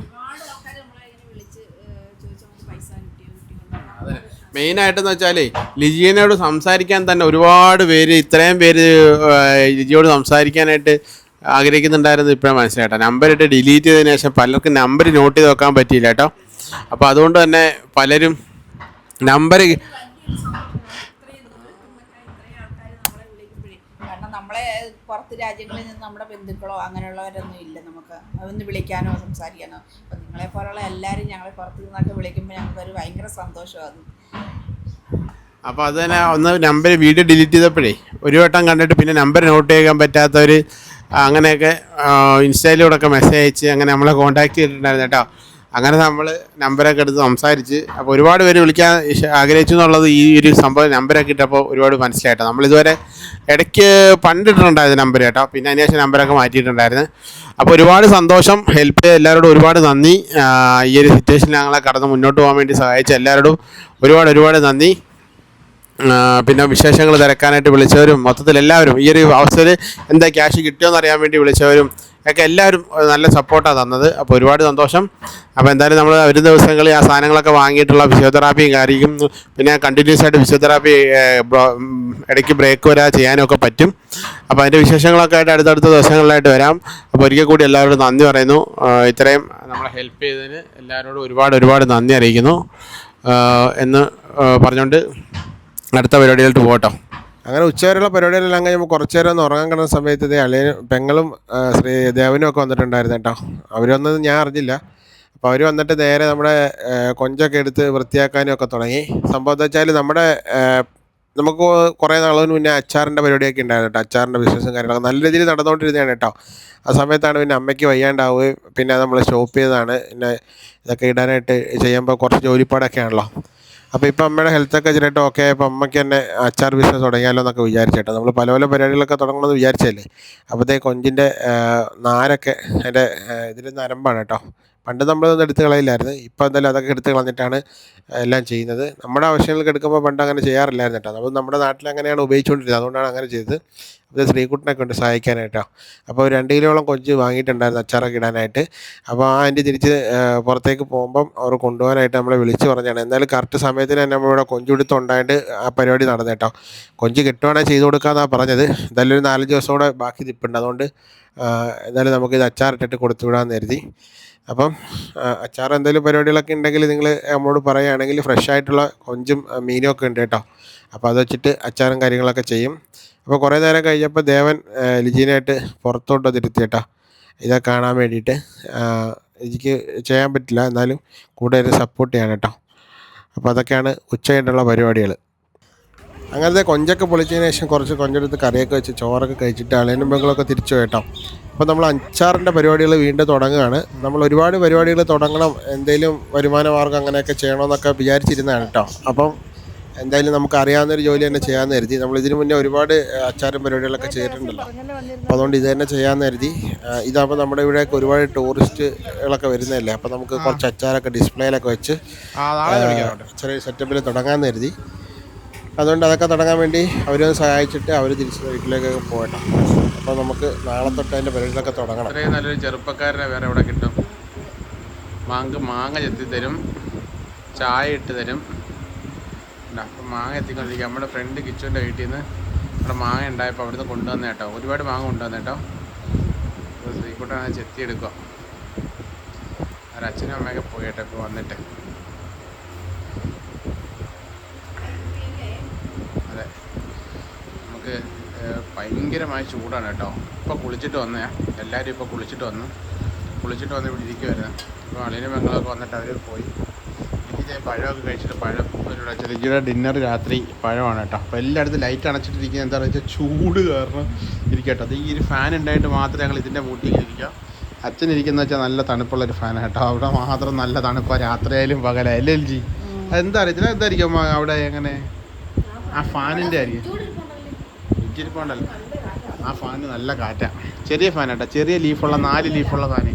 Speaker 2: മെയിനായിട്ടെന്ന് വെച്ചാൽ ലിജിയനോട് സംസാരിക്കാൻ തന്നെ ഒരുപാട് പേര്, ഇത്രയും പേര് ലിജിയോട് സംസാരിക്കാനായിട്ട് ആഗ്രഹിക്കുന്നുണ്ടായിരുന്നു. ഇപ്പോഴും മനസ്സിലായിട്ടോ. നമ്പറിട്ട് ഡിലീറ്റ് ചെയ്തതിന് ശേഷം പലർക്കും നമ്പർ നോട്ട് ചെയ്ത് വെക്കാൻ പറ്റിയില്ല കേട്ടോ. അപ്പോൾ അതുകൊണ്ട് തന്നെ പലരും നമ്പർ
Speaker 3: കാരണം നമ്മളെ പുറത്ത് രാജ്യങ്ങളിൽ നിന്ന് നമ്മുടെ ബന്ധുക്കളോ അങ്ങനെയുള്ളവരൊന്നും ഇല്ല നമുക്ക് ഒന്ന് വിളിക്കാനോ സംസാരിക്കാനോ. അപ്പം നിങ്ങളെ പോലുള്ള എല്ലാവരും ഞങ്ങളെ പുറത്തു നിന്നൊക്കെ വിളിക്കുമ്പോൾ ഞങ്ങൾക്കൊരു ഭയങ്കര സന്തോഷമാണ്.
Speaker 2: അപ്പോൾ അത് തന്നെ ഒന്ന് നമ്പർ വീഡിയോ ഡിലീറ്റ് ചെയ്തപ്പോഴേ ഒരു വട്ടം കണ്ടിട്ട് പിന്നെ നമ്പർ നോട്ട് ചെയ്യാൻ പറ്റാത്തവർ അങ്ങനെയൊക്കെ ഇൻസ്റ്റയിലൂടെയൊക്കെ മെസ്സേജ് അയച്ച് അങ്ങനെ നമ്മളെ കോൺടാക്ട് ചെയ്തിട്ടുണ്ടായിരുന്നു കേട്ടോ. അങ്ങനെ നമ്മൾ നമ്പറൊക്കെ എടുത്ത് സംസാരിച്ച് അപ്പോൾ ഒരുപാട് പേര് വിളിക്കാൻ ആഗ്രഹിച്ചു എന്നുള്ളത് ഈ ഒരു സംഭവം നമ്പറൊക്കെ ഇട്ടപ്പോൾ ഒരുപാട് മനസ്സിലായിട്ടോ. നമ്മളിതുവരെ ഇടയ്ക്ക് പണ്ടിട്ടുണ്ടായിരുന്നു നമ്പർ കേട്ടോ. പിന്നെ അതിനുശേഷം നമ്പറൊക്കെ മാറ്റിയിട്ടുണ്ടായിരുന്നു. അപ്പോൾ ഒരുപാട് സന്തോഷം. ഹെൽപ്പ് ചെയ്ത എല്ലാവരോടും ഒരുപാട് നന്ദി. ഈ ഒരു സിറ്റുവേഷനിൽ ഞങ്ങളെ കടന്ന് മുന്നോട്ട് പോകാൻ വേണ്ടി സഹായിച്ച എല്ലാവരോടും ഒരുപാട് നന്ദി. പിന്നെ വിശേഷങ്ങൾ തിരക്കാനായിട്ട് വിളിച്ചവരും മൊത്തത്തിൽ എല്ലാവരും ഈ ഒരു അവസ്ഥയിൽ എന്താ ക്യാഷ് കിട്ടിയോന്ന് അറിയാൻ വേണ്ടി വിളിച്ചവരും ഒക്കെ എല്ലാവരും നല്ല സപ്പോർട്ടാണ് തന്നത്. അപ്പോൾ ഒരുപാട് സന്തോഷം. അപ്പോൾ എന്തായാലും നമ്മൾ ഒരു ദിവസങ്ങളിൽ ആ സാധനങ്ങളൊക്കെ വാങ്ങിയിട്ടുള്ള ഫിസിയോതെറാപ്പിയും കാര്യവും പിന്നെ കണ്ടിന്യൂസ് ആയിട്ട് ഫിസിയോതെറാപ്പി ഇടയ്ക്ക് ബ്രേക്ക് വരാതെ ചെയ്യാനൊക്കെ പറ്റും. അപ്പോൾ അതിൻ്റെ വിശേഷങ്ങളൊക്കെ ആയിട്ട് അടുത്തടുത്ത ദിവസങ്ങളിലായിട്ട് വരാം. അപ്പോൾ ഒരിക്കൽ കൂടി എല്ലാവരോടും നന്ദി പറയുന്നു. ഇത്രയും നമ്മളെ ഹെൽപ്പ് ചെയ്തതിന് എല്ലാവരോടും ഒരുപാട് നന്ദി അറിയിക്കുന്നു എന്ന് പറഞ്ഞുകൊണ്ട് അടുത്ത പരിപാടിയിലോട്ട് പോകട്ടോ. അങ്ങനെ ഉച്ചവരെയുള്ള പരിപാടികളെല്ലാം കഴിഞ്ഞ് കുറച്ച് നേരം ഒന്ന് ഉറങ്ങാൻ കിടന്ന സമയത്ത് അളിയനും പെങ്ങളും ദേവനും ഒക്കെ വന്നിട്ടുണ്ടായിരുന്നു കേട്ടോ. അവരൊന്നും ഞാൻ അറിഞ്ഞില്ല. അപ്പോൾ അവർ വന്നിട്ട് നേരെ നമ്മുടെ കൊഞ്ചൊക്കെ എടുത്ത് വൃത്തിയാക്കാനും ഒക്കെ തുടങ്ങി. സംഭവം എന്താ വെച്ചാൽ നമുക്ക് കുറേ നാളിന് മുന്നേ അച്ചാറിൻ്റെ പരിപാടിയൊക്കെ ഉണ്ടായിരുന്നു കേട്ടോ. അച്ചാറിൻ്റെ ബിസിനസ്സും കാര്യങ്ങളൊക്കെ നല്ല രീതിയിൽ നടന്നുകൊണ്ടിരുന്നതാണ് കേട്ടോ. ആ സമയത്താണ് പിന്നെ അമ്മയ്ക്ക് വയ്യാണ്ടാവുകയും പിന്നെ നമ്മൾ സ്റ്റോപ്പ് ചെയ്തതാണ്. പിന്നെ ഇതൊക്കെ ഇടാനായിട്ട് ചെയ്യുമ്പോൾ കുറച്ച് ജോലിപ്പാടൊക്കെ ആണല്ലോ. അപ്പോൾ ഇപ്പോൾ അമ്മയുടെ ഹെൽത്തൊക്കെ ചെറിയിട്ട് ഓക്കെ. അപ്പോൾ അമ്മയ്ക്ക് തന്നെ അച്ചാർ ബിസിനസ് തുടങ്ങിയാലോ എന്നൊക്കെ വിചാരിച്ചേട്ടോ. നമ്മൾ പല പരിപാടികളൊക്കെ തുടങ്ങണമെന്ന് വിചാരിച്ചല്ലേ. അപ്പോഴത്തേക്ക് കൊഞ്ചിൻ്റെ നാരൊക്കെ അതിൻ്റെ ഇതിൽ നരമ്പാണ് കേട്ടോ. പണ്ട് നമ്മളതൊന്നും എടുത്ത് കളയില്ലായിരുന്നു. ഇപ്പോൾ എന്തായാലും അതൊക്കെ എടുത്ത് കളഞ്ഞിട്ടാണ് എല്ലാം ചെയ്യുന്നത്. നമ്മുടെ ആവശ്യങ്ങൾക്ക് എടുക്കുമ്പോൾ പണ്ട് അങ്ങനെ ചെയ്യാറില്ലായിരുന്നു കേട്ടോ. നമ്മൾ നമ്മുടെ നാട്ടിൽ അങ്ങനെയാണ് ഉപയോഗിച്ചുകൊണ്ടിരുന്നത്. അതുകൊണ്ടാണ് അങ്ങനെ ചെയ്തത്. അത് ശ്രീകുട്ടനൊക്കെ ഉണ്ട് സഹായിക്കാനായിട്ടോ. അപ്പോൾ 2 കിലോളം കൊഞ്ച് വാങ്ങിയിട്ടുണ്ടായിരുന്നു അച്ചാറൊക്കെ ഇടാനായിട്ട്. അപ്പോൾ ആ ആൻറ്റി തിരിച്ച് പുറത്തേക്ക് പോകുമ്പം അവർ കൊണ്ടുപോകാനായിട്ട് നമ്മളെ വിളിച്ച് പറഞ്ഞാണ്. എന്തായാലും കറക്റ്റ് സമയത്തിന് തന്നെ നമ്മളിവിടെ കൊഞ്ചുപിടുത്തമുണ്ടായിട്ട് ആ പരിപാടി നടന്നു കേട്ടോ. കൊഞ്ച് കിട്ടുവാണെങ്കിൽ ചെയ്ത് കൊടുക്കാമെന്നാണ് പറഞ്ഞത്. എന്തായാലും ഒരു 4 ദിവസം കൂടെ ബാക്കി നിൽപ്പുണ്ട്. അതുകൊണ്ട് എന്തായാലും നമുക്കിത് അച്ചാറിട്ടിട്ട് കൊടുത്തു വിടാമെന്ന് കരുതി. അപ്പം അച്ചാർ എന്തെങ്കിലും പരിപാടികളൊക്കെ ഉണ്ടെങ്കിൽ നിങ്ങൾ നമ്മളോട് പറയുകയാണെങ്കിൽ ഫ്രഷ് ആയിട്ടുള്ള കൊഞ്ചും മീനും ഒക്കെ ഉണ്ട് കേട്ടോ. അപ്പോൾ അത് വെച്ചിട്ട് അച്ചാറും കാര്യങ്ങളൊക്കെ ചെയ്യും. അപ്പോൾ കുറേ നേരം കഴിഞ്ഞപ്പോൾ ദേവൻ ലിജീനായിട്ട് പുറത്തോട്ട് തിരുത്തി കേട്ടോ. ഇതൊക്കെ കാണാൻ വേണ്ടിയിട്ട്. എനിക്ക് ചെയ്യാൻ പറ്റില്ല, എന്നാലും കൂടെ ഒരു സപ്പോർട്ട് ചെയ്യണം കേട്ടോ. അപ്പോൾ അതൊക്കെയാണ് ഉച്ചയായിട്ടുള്ള പരിപാടികൾ. അങ്ങനത്തെ കൊഞ്ചൊക്കെ പൊളിച്ചതിന് ശേഷം കുറച്ച് കൊഞ്ചെടുത്ത് കറിയൊക്കെ വെച്ച് ചോറൊക്കെ കഴിച്ചിട്ട് അളിയനും പെങ്ങളൊക്കെ തിരിച്ചു കേട്ടോ. അപ്പോൾ നമ്മൾ അച്ചാറിൻ്റെ പരിപാടികൾ വീണ്ടും തുടങ്ങുകയാണ്. നമ്മൾ ഒരുപാട് പരിപാടികൾ തുടങ്ങണം, എന്തെങ്കിലും വരുമാന മാർഗ്ഗം അങ്ങനെയൊക്കെ ചെയ്യണമെന്നൊക്കെ വിചാരിച്ചിരുന്നതാണ് കേട്ടോ. അപ്പം എന്തായാലും നമുക്ക് അറിയാവുന്നൊരു ജോലി തന്നെ ചെയ്യാമെന്ന് കരുതി. നമ്മൾ ഇതിനു മുന്നേ ഒരുപാട് അച്ചാറും പരിപാടികളൊക്കെ ചെയ്തിട്ടുണ്ടല്ലോ. അപ്പോൾ അതുകൊണ്ട് ഇത് തന്നെ ചെയ്യാമെന്ന് കരുതി. ഇതാകുമ്പോൾ നമ്മുടെ ഇവിടെയൊക്കെ ഒരുപാട് ടൂറിസ്റ്റുകളൊക്കെ വരുന്നതല്ലേ. അപ്പോൾ നമുക്ക് കുറച്ച് അച്ചാറൊക്കെ ഡിസ്പ്ലേയിലൊക്കെ വെച്ച് ചെറിയ സെറ്റപ്പിൽ തുടങ്ങാമെന്ന് കരുതി. അതുകൊണ്ട് അതൊക്കെ തുടങ്ങാൻ വേണ്ടി അവരൊന്ന് സഹായിച്ചിട്ട് അവർ തിരിച്ച് വീട്ടിലേക്കൊക്കെ പോകട്ടോ. അപ്പോൾ നമുക്ക് നാളെ തൊട്ട് അതിൻ്റെ പരിപാടികളൊക്കെ തുടങ്ങണം. അത്രയും നല്ലൊരു ചെറുപ്പക്കാരനെ വേറെ എവിടെ കിട്ടും. മാങ്ങ ചെത്തി തരും, ചായ ഇട്ട് തരും. അപ്പം മാങ്ങ എത്തിക്കൊണ്ടിരിക്കുക. നമ്മുടെ ഫ്രണ്ട് കിച്ചുവിൻ്റെ വീട്ടിൽ നിന്ന് അവിടെ മാങ്ങ ഉണ്ടായപ്പോൾ അവിടുന്ന് കൊണ്ടുവന്ന കേട്ടോ. ഒരുപാട് മാങ്ങ കൊണ്ടുവന്ന കേട്ടോ. അപ്പോൾ ശ്രീകുട്ടനാണ് ചെത്തിയെടുക്കുക. അവരച്ഛനും അമ്മയൊക്കെ പോയി കേട്ടോ ഇപ്പോൾ വന്നിട്ട്. അതെ, നമുക്ക് ഭയങ്കരമായ ചൂടാണ് കേട്ടോ. ഇപ്പോൾ കുളിച്ചിട്ട് വന്നേ, എല്ലാവരും ഇപ്പോൾ കുളിച്ചിട്ട് വന്ന് ഇവിടെ ഇരിക്കുമായിരുന്നു. അപ്പോൾ അളിയനും പെങ്ങളൊക്കെ വന്നിട്ട് അവർ പോയി. എനിക്ക് പഴമൊക്കെ കഴിച്ചിട്ട് പഴം ലിജിയുടെ ഡിന്നർ രാത്രി പഴമാണ് കേട്ടോ. അപ്പോൾ എല്ലായിടത്തും ലൈറ്റ് അണച്ചിട്ടിരിക്കുന്നത് എന്താണെന്ന് വെച്ചാൽ ചൂട് കാരണം ഇരിക്കട്ടോ. അത് ഈ ഒരു ഫാൻ ഉണ്ടായിട്ട് മാത്രമേ ഞങ്ങൾ ഇതിൻ്റെ മൂട്ടിൽ ഇരിക്കുക. അച്ഛനിരിക്കുന്ന വെച്ചാൽ നല്ല തണുപ്പുള്ളൊരു ഫാനാണ് കേട്ടോ. അവിടെ മാത്രം നല്ല തണുപ്പാണ്, രാത്രിയായാലും പകലായാലും. എൽ ജി അതെന്താ അറിയത്തില്ല, എന്തായിരിക്കും അവിടെ എങ്ങനെ ആ ഫാനിൻ്റെ ആയിരിക്കും ഇച്ചിരിപ്പോണ്ടല്ലോ. ആ ഫാന് നല്ല കാറ്റാണ്, ചെറിയ ഫാൻ കേട്ടോ, ചെറിയ ലീഫുള്ള 4 ലീഫുള്ള ഫാന്.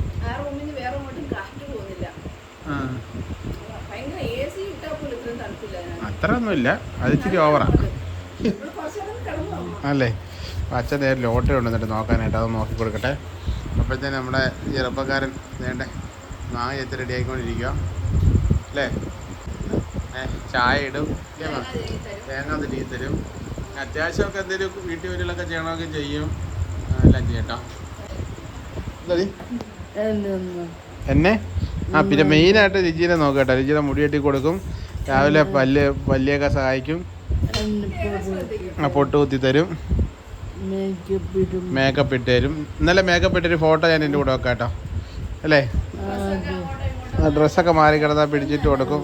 Speaker 2: അത്ര ഒന്നുമില്ല, അത് ഇച്ചിരി ഓവറാണ് അല്ലേ. അച്ഛൻ നേരെ ലോട്ടറി കൊണ്ടുവന്നിട്ട് നോക്കാനായിട്ട് അത് നോക്കി കൊടുക്കട്ടെ. അപ്പോഴത്തേന് നമ്മുടെ ചെറുപ്പക്കാരൻ വേണ്ട മാങ്ങ എത്തി റെഡി ആയിക്കൊണ്ടിരിക്കുക അല്ലേ. ചായ ഇടും, തേങ്ങ തിരി തരും. അത്യാവശ്യമൊക്കെ എന്തെങ്കിലും വീട്ടിൽ ജോലികളൊക്കെ ചെയ്യണമെങ്കിൽ ചെയ്യും, എല്ലാം ചെയ്യട്ടോ. എന്നെ പിന്നെ മെയിനായിട്ട് രുചിനെ നോക്കട്ടെ. രുചിനെ മുടി കെട്ടി കൊടുക്കും, രാവിലെ പല്ലിയൊക്കെ സഹായിക്കും, പൊട്ട് കുത്തി തരും, മേക്കപ്പ് ഇട്ട് തരും. ഇന്നലെ മേക്കപ്പ് ഇട്ടൊരു ഫോട്ടോ ഞാൻ എൻ്റെ കൂടെ വെക്കാം കേട്ടോ അല്ലേ. ഡ്രസ്സൊക്കെ മാറി കിടന്നാൽ പിടിച്ചിട്ട് കൊടുക്കും,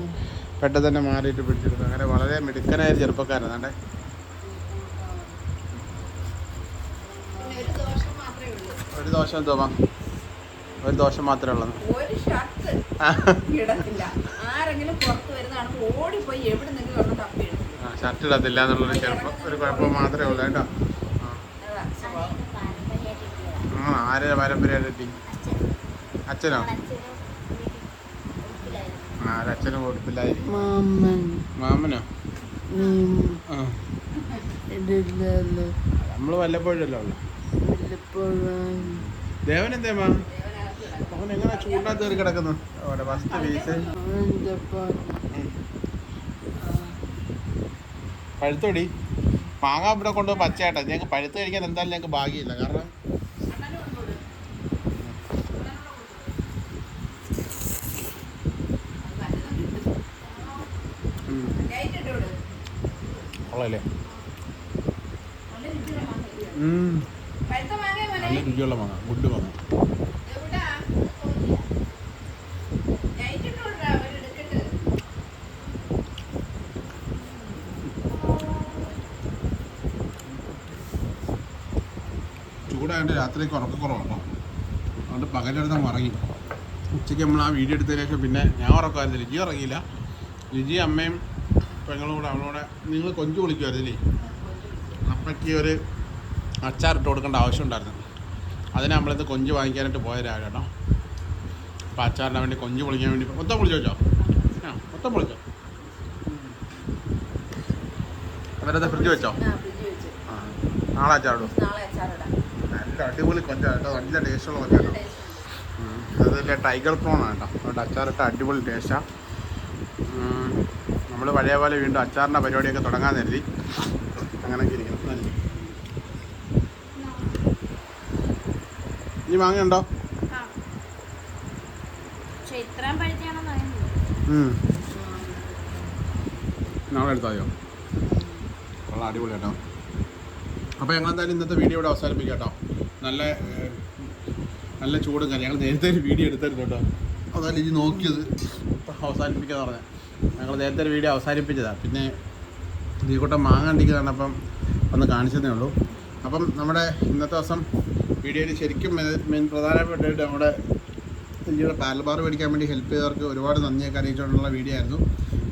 Speaker 2: പെട്ടെന്ന് തന്നെ മാറിയിട്ട് പിടിച്ചെടുക്കും. അങ്ങനെ വളരെ മിടുക്കനായ ചെറുപ്പക്കാരാണ്. ഒരു ദോശം തോമാ, ഒരു ദോശം മാത്രമേ ഉള്ളത്. ഷർട്ട് ഇടത്തില്ല എന്നുള്ളൊരു ചെറുപ്പം ഒരു കുഴപ്പം മാത്രമേ ഉള്ളൂ കേട്ടോ. ആരെ പരമ്പരയായിട്ട് കിട്ടി? അച്ഛനോ? ആരച്ഛനും കൊടുപ്പില്ലായിരിക്കും. മാമനോ? നമ്മള് വല്ലപ്പോഴല്ലോ ഉള്ളു. ദേവൻ എന്തേമാ അവൻ എങ്ങനെ ചൂടാൻ കയറി കിടക്കുന്നു? ഫസ്റ്റ് പീസ് പഴുത്തോടി മാങ്ങ ഇവിടെ കൊണ്ട് പച്ചയാട്ടാ. ഞങ്ങൾക്ക് പഴുത്ത് കഴിക്കാൻ എന്തായാലും ഞങ്ങൾക്ക് ഭാഗ്യമില്ല, കാരണം കൊള്ളല്ലേ. നല്ല രുചിയുള്ള മാങ്ങ, ഗുഡ് മാങ്ങ. ചൂടായതുകൊണ്ട് രാത്രിക്ക് ഉറക്കക്കുറവാണോ, അതുകൊണ്ട് പകലെടുത്ത് ഉറങ്ങി. ഉച്ചയ്ക്ക് നമ്മൾ ആ വീഡിയോ എടുത്തതിന് ശേഷം പിന്നെ ഞാൻ ഉറക്കമായിരുന്നു. രുചി ഉറങ്ങിയില്ല. രുചി അമ്മയും പെങ്ങളും കൂടെ അവളോടെ നിങ്ങൾ കൊഞ്ചു വിളിക്കുമായിരുന്നില്ലേ. അപ്പയ്ക്ക് ഒരു അച്ചാറിട്ട് കൊടുക്കേണ്ട ആവശ്യമുണ്ടായിരുന്നു. അതിന് നമ്മളിത് കൊഞ്ച് വാങ്ങിക്കാനായിട്ട് പോയതാണ് കേട്ടോ. അപ്പോൾ അച്ചാറിന് വേണ്ടി കൊഞ്ച് പൊളിക്കാൻ വേണ്ടി മൊത്തം പൊളിച്ചു വെച്ചോ? മൊത്തം പൊളിച്ചോ? അവരത് ഫ്രിഡ്ജ് വെച്ചോ? നാളെ അച്ചാറിടും. നല്ല അടിപൊളി കൊഞ്ചാണ് കേട്ടോ, നല്ല ടേസ്റ്റുള്ള കൊഞ്ചാണ്. അതിലെ ടൈഗർ പ്രോണാണ് കേട്ടോ, അതുകൊണ്ട് അച്ചാറിട്ട് അടിപൊളി ടേസ്റ്റാണ്. നമ്മൾ പഴയ പോലെ വീണ്ടും അച്ചാറിൻ്റെ പരിപാടിയൊക്കെ തുടങ്ങാൻ കരുതി. അങ്ങനെയൊക്കെ ഇരിക്കണം. നല്ല ഇനി മാങ്ങയുണ്ടോ? നാളെ എടുത്തായോ? വളരെ അടിപൊളി കേട്ടോ. അപ്പോൾ ഞങ്ങൾ എന്തായാലും ഇന്നത്തെ വീഡിയോ ഇവിടെ അവസാനിപ്പിക്കാം കേട്ടോ. നല്ല ചൂടും കാര്യം. ഞങ്ങൾ നേരത്തെ ഒരു വീഡിയോ എടുത്തായിരുന്നു കേട്ടോ, അതല്ല ഇനി നോക്കിയത് അവസാനിപ്പിക്കാന്ന് പറഞ്ഞാൽ. ഞങ്ങൾ നേരത്തെ ഒരു വീഡിയോ അവസാനിപ്പിച്ചതാണ്. പിന്നെ ഇതിൽക്കൂട്ടം മാങ്ങ ഉണ്ടെങ്കിൽ കണ്ടപ്പം ഒന്ന് കാണിച്ചതേ ഉള്ളൂ. അപ്പം നമ്മുടെ ഇന്നത്തെ ദിവസം വീഡിയോയിൽ ശരിക്കും മെയിൻ പ്രധാനപ്പെട്ടിട്ട് നമ്മുടെ ഇതിൻ്റെ പാരൽ ബാർ മേടിക്കാൻ വേണ്ടി ഹെൽപ്പ് ചെയ്തവർക്ക് ഒരുപാട് നന്ദിയൊക്കെ അറിയിച്ചുകൊണ്ടുള്ള വീഡിയോ ആയിരുന്നു.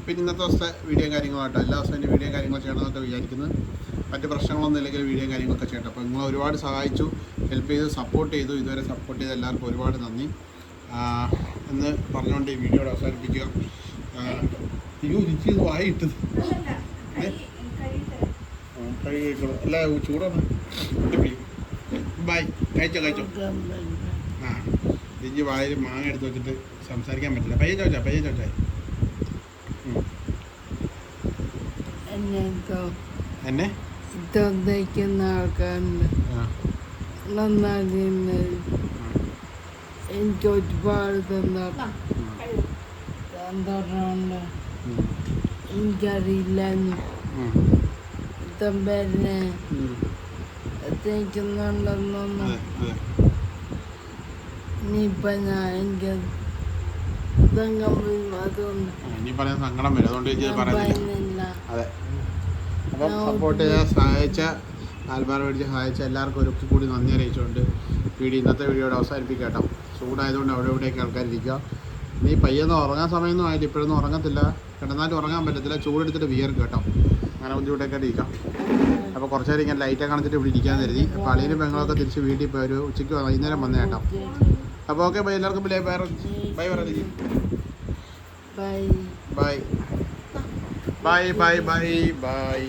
Speaker 2: പിന്നെ ഇന്നത്തെ ദിവസത്തെ വീഡിയോയും കാര്യങ്ങളായിട്ടോ എല്ലാ ദിവസവും എൻ്റെ വീഡിയോയും കാര്യങ്ങളും ചെയ്യണമെന്നൊക്കെ വിചാരിക്കുന്നത്. മറ്റ് പ്രശ്നങ്ങളൊന്നും ഇല്ലെങ്കിൽ വീഡിയോയും കാര്യങ്ങളൊക്കെ ചെയ്യട്ടെ. അപ്പോൾ നിങ്ങൾ ഒരുപാട് സഹായിച്ചു, ഹെൽപ്പ് ചെയ്തു, സപ്പോർട്ട് ചെയ്തു. ഇതുവരെ സപ്പോർട്ട് ചെയ്ത എല്ലാവർക്കും ഒരുപാട് നന്ദി എന്ന് പറഞ്ഞുകൊണ്ട് ഈ വീഡിയോ അവസാനിപ്പിക്കുക. അയ്യോ രുചി ഇത് വായിട്ടത് കഴിക്കോളൂ. അല്ല ചൂടാണ്. ബൈ. കഴിച്ചോ. ആ രുചി വായിൽ മാങ്ങ എടുത്ത് വെച്ചിട്ട് സംസാരിക്കാൻ പറ്റില്ല. പയ്യെ ചോദിച്ചാൽ എന്നെ
Speaker 1: ഇതന്ന ആൾക്കാരുണ്ട് നന്നായി. എനിക്ക് ഒരുപാട് സന്തോഷമുണ്ട്. എനിക്കറിയില്ലായിരുന്നു തമ്പേരനെ എത്തിക്കുന്നുണ്ടെന്നൊന്നും. ഇനിയിപ്പം എനിക്കത് അതുകൊണ്ട്
Speaker 2: ഇനി പറയാൻ സങ്കടം വരും, അതുകൊണ്ട് ചേച്ചി പറയുന്നില്ല.
Speaker 1: പറയുന്നില്ല.
Speaker 2: അതെ, അപ്പം സപ്പോർട്ട് ചെയ്ത സഹായിച്ച ആൽബാർ മേടിച്ച് സഹായിച്ച എല്ലാവർക്കും ഒരിക്കൽ കൂടി നന്ദി അറിയിച്ചുകൊണ്ട് ഇന്നത്തെ വീഡിയോയുടെ അവസാനിപ്പിക്കാം കേട്ടോ. ചൂടായതുകൊണ്ട് അവിടെ ഇവിടെയൊക്കെ ആൾക്കാരിരിക്കുക. നീ പയ്യൊന്നും ഉറങ്ങാൻ സമയമൊന്നും ആയില്ല, ഇപ്പോഴൊന്നും ഉറങ്ങത്തില്ല, കിടന്നാലും ഉറങ്ങാൻ പറ്റത്തില്ല, ചൂടെടുത്തിട്ട് വിയർക്കും കേട്ടോ. അങ്ങനെ ബുദ്ധിമുട്ടൊക്കെ ഇരിക്കാം. അപ്പോൾ കുറച്ച് നേരം ഇങ്ങനെ ലൈറ്റൊക്കെ കാണിച്ചിട്ട് ഇവിടെ ഇരിക്കാൻ കരുതി. അപ്പോൾ അളിയനും പെങ്ങളൊക്കെ തിരിച്ച് വീട്ടിൽ പോയി ഒരു ഉച്ചയ്ക്ക് വൈകുന്നേരം വന്നേ കേട്ടോ. അപ്പോൾ ഓക്കെ ബൈ, എല്ലാവർക്കും ബൈ ബൈ പറയും.
Speaker 1: Bye
Speaker 2: bye bye bye bye bye.